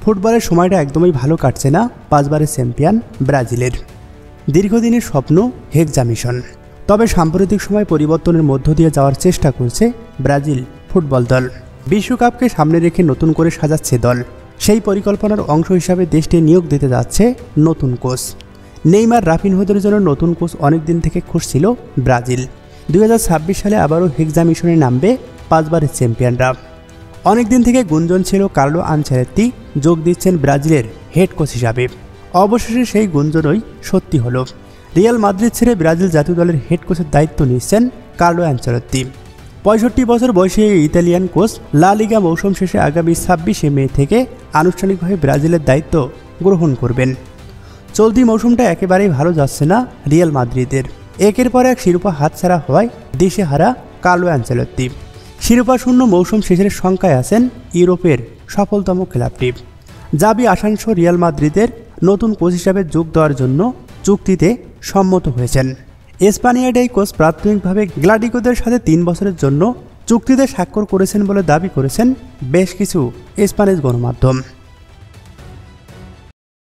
ফুটবলের সময়টা একদমই ভালো কাটছে না 5 বারের চ্যাম্পিয়ন ব্রাজিলের। দীর্ঘদিনের স্বপ্ন হেক্সা মিশন, তবে সাম্প্রতিক সময় পরিবর্তনের মধ্য দিয়ে যাওয়ার চেষ্টা করছে ব্রাজিল ফুটবল দল। বিশ্বকাপকে সামনে রেখে নতুন করে সাজাচ্ছে দল। সেই পরিকল্পনার অংশ হিসাবে দেশটি নিয়োগ দিতে যাচ্ছে নতুন কোচ। নেইমার রাফিনহোদের জন্য নতুন কোচ অনেকদিন থেকে খুঁজছিল ব্রাজিল। 2026 সালে আবারও হেক্সা মিশনে নামবে 5 বারের চ্যাম্পিয়নরা। অনেকদিন থেকে গুঞ্জন ছিল কার্লো আনচেলত্তি যোগ দিচ্ছেন ব্রাজিলের হেড কোচ হিসাবে। অবশেষে সেই গুঞ্জনই সত্যি হলো। রিয়াল মাদ্রিদ ছেড়ে ব্রাজিল জাতীয় দলের হেড কোচের দায়িত্ব নিচ্ছেন কার্লো আনচেলত্তি। 65 বছর বয়সী এই ইতালিয়ান কোচ লা লিগা মৌসুম শেষে আগামী 26 মে থেকে আনুষ্ঠানিকভাবে ব্রাজিলের দায়িত্ব গ্রহণ করবেন। চলতি মৌসুমটা একেবারেই ভালো যাচ্ছে না রিয়াল মাদ্রিদের। একের পর এক শিরোপা হাতছাড়া হওয়ায় দিশেহারা কার্লো আনচেলত্তি। শিরোপা শূন্য মৌসুম শেষের সংখ্যায় আছেন ইউরোপের সফলতম ক্লাবটি। জাবি আসানসো রিয়াল মাদ্রিদের নতুন কোচ হিসাবে যোগ দেওয়ার জন্য চুক্তিতে সম্মত হয়েছেন। স্পানিয়ার এই কোচ প্রাথমিকভাবে গ্লাডিকোদের সাথে 3 বছরের জন্য চুক্তিতে স্বাক্ষর করেছেন বলে দাবি করেছেন বেশ কিছু স্প্যানিশ গণমাধ্যম।